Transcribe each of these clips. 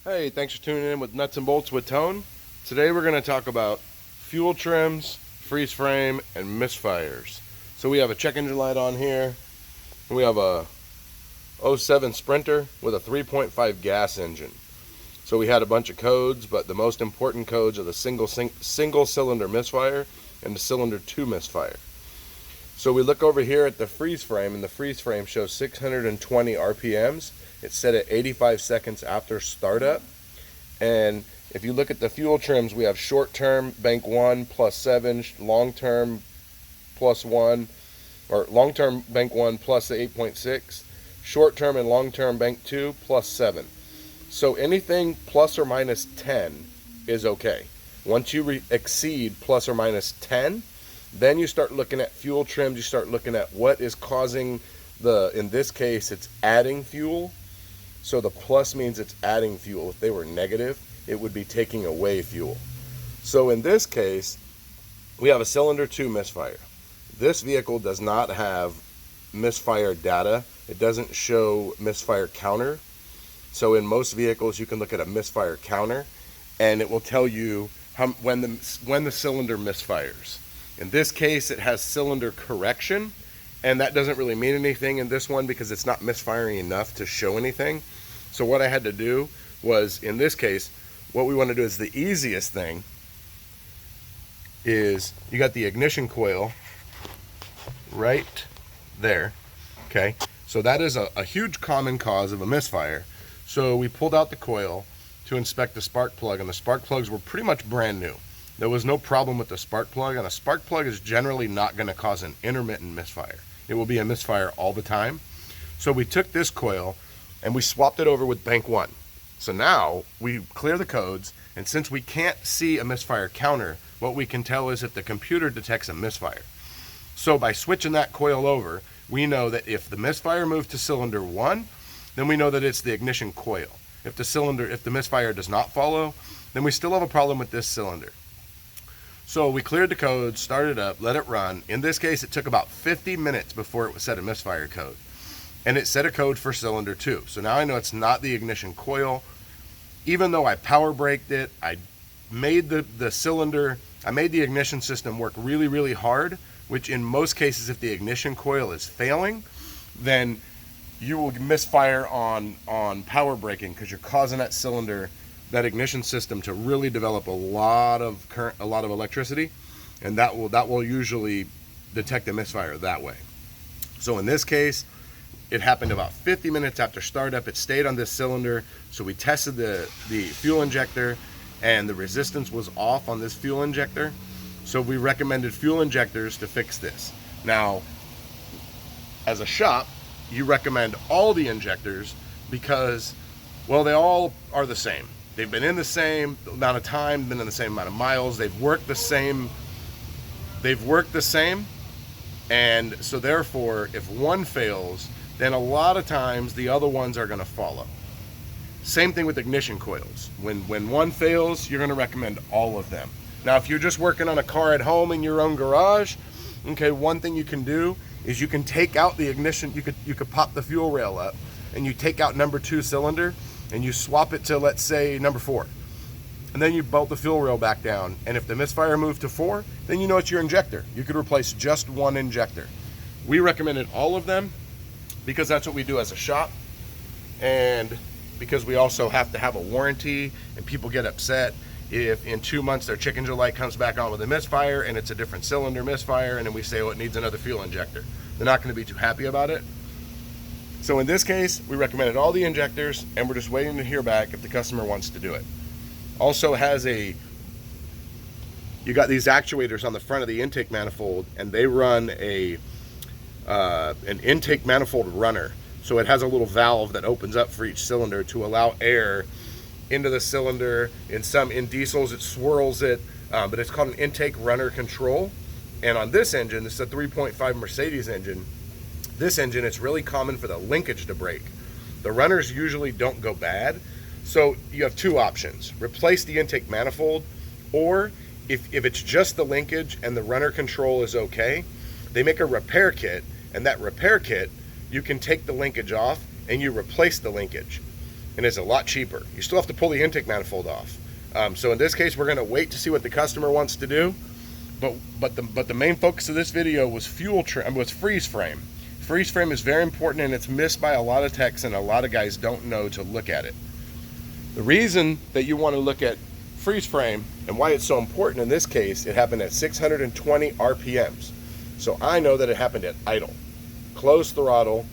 Hey, thanks for tuning in with Nuts and Bolts with Tone. Today we're going to talk about fuel trims, freeze frame, and misfires. So we have a check engine light on here. And we have a 07 Sprinter with a 3.5 gas engine. So we had a bunch of codes, but the most important codes are the single cylinder misfire and the cylinder 2 misfire. So we look over here at the freeze frame, and the freeze frame shows 620 RPMs. It's set at 85 seconds after startup. And if you look at the fuel trims, we have short-term bank 1 plus 7, long-term plus 1, or long-term bank 1 plus the 8.6, short-term and long-term bank 2 plus 7. So anything plus or minus 10 is okay. Once you exceed plus or minus 10, then you start looking at fuel trims. You start looking at what is causing in this case, it's adding fuel. So the plus means it's adding fuel. If they were negative, it would be taking away fuel. So in this case, we have a cylinder 2 misfire. This vehicle does not have misfire data. It doesn't show misfire counter. So in most vehicles, you can look at a misfire counter, and it will tell you when the cylinder misfires. In this case, it has cylinder correction, and that doesn't really mean anything in this one because it's not misfiring enough to show anything. So what I had to do was, in this case, what we want to do is the easiest thing is you got the ignition coil right there, okay? So that is a huge common cause of a misfire. So we pulled out the coil to inspect the spark plug, and the spark plugs were pretty much brand new. There was no problem with the spark plug, and a spark plug is generally not going to cause an intermittent misfire. It will be a misfire all the time. So we took this coil and we swapped it over with bank 1. So now we clear the codes, and since we can't see a misfire counter, what we can tell is if the computer detects a misfire. So by switching that coil over, we know that if the misfire moved to cylinder 1, then we know that it's the ignition coil. If the misfire does not follow, then we still have a problem with this cylinder. So we cleared the code, started up, let it run. In this case, it took about 50 minutes before it set a misfire code. And it set a code for cylinder 2. So now I know it's not the ignition coil. Even though I power braked it, I made the ignition system work really, really hard, which in most cases, if the ignition coil is failing, then you will misfire on power braking because you're causing that ignition system to really develop a lot of current, a lot of electricity, and that will usually detect a misfire that way. So in this case, it happened about 50 minutes after startup. It stayed on this cylinder, so we tested the fuel injector, and the resistance was off on this fuel injector. So we recommended fuel injectors to fix this. Now, as a shop, you recommend all the injectors because, well, they all are the same. They've been in the same amount of time, been in the same amount of miles. They've worked the same. And so therefore, if one fails, then a lot of times the other ones are going to follow. Same thing with ignition coils. When one fails, you're going to recommend all of them. Now, if you're just working on a car at home in your own garage, okay, one thing you can do is you can take out the ignition. You could pop the fuel rail up, and you take out number 2 cylinder, and you swap it to, let's say, number 4. And then you bolt the fuel rail back down. And if the misfire moved to 4, then you know it's your injector. You could replace just one injector. We recommended all of them because that's what we do as a shop. And because we also have to have a warranty, and people get upset if in 2 months their check engine light comes back on with a misfire and it's a different cylinder misfire, and then we say, oh, it needs another fuel injector. They're not going to be too happy about it. So in this case, we recommended all the injectors, and we're just waiting to hear back if the customer wants to do it. Also you got these actuators on the front of the intake manifold, and they run an intake manifold runner. So it has a little valve that opens up for each cylinder to allow air into the cylinder. In diesels, it swirls it, but it's called an intake runner control. And on this engine, this is a 3.5 Mercedes engine. This engine, it's really common for the linkage to break. The runners usually don't go bad. So you have 2 options. Replace the intake manifold, or if it's just the linkage and the runner control is okay, they make a repair kit, and that repair kit, you can take the linkage off and you replace the linkage. and it's a lot cheaper. You still have to pull the intake manifold off. So in this case, we're going to wait to see what the customer wants to do. But the main focus of this video was freeze frame. Freeze frame is very important, and it's missed by a lot of techs, and a lot of guys don't know to look at it. The reason that you want to look at freeze frame and why it's so important in this case, it happened at 620 RPMs. So I know that it happened at idle. Closed throttle,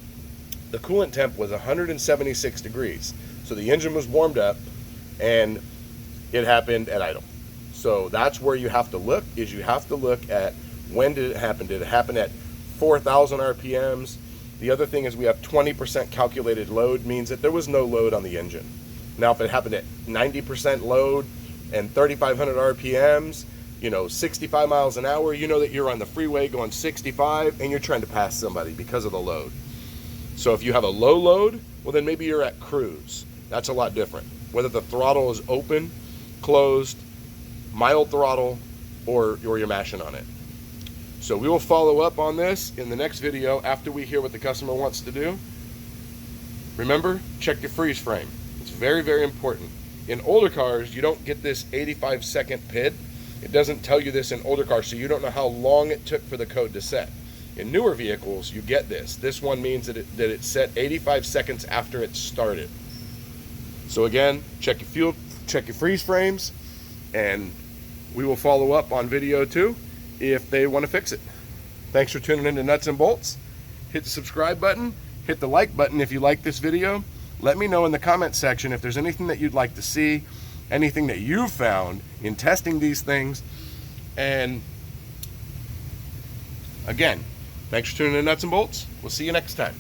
the coolant temp was 176 degrees. So the engine was warmed up and it happened at idle. So that's where you have to look, is you have to look at when did it happen. Did it happen at 4,000 RPMs? The other thing is we have 20% calculated load, means that there was no load on the engine. Now if it happened at 90% load and 3,500 RPMs, you know, 65 miles an hour, you know that you're on the freeway going 65 and you're trying to pass somebody because of the load. So if you have a low load, well then maybe you're at cruise. That's a lot different. Whether the throttle is open, closed, mild throttle, or you're mashing on it. So we will follow up on this in the next video after we hear what the customer wants to do. Remember, check your freeze frame. It's very, very important. In older cars, you don't get this 85-second PID. It doesn't tell you this in older cars, so you don't know how long it took for the code to set. In newer vehicles, you get this. This one means that it's set 85 seconds after it started. So again, check your fuel, check your freeze frames, and we will follow up on video 2 if they want to fix it. Thanks for tuning in to Nuts and Bolts. Hit the subscribe button, hit the like button if you like this video. Let me know in the comment section if there's anything that you'd like to see, anything that you've found in testing these things. And again, thanks for tuning in to Nuts and Bolts. We'll see you next time.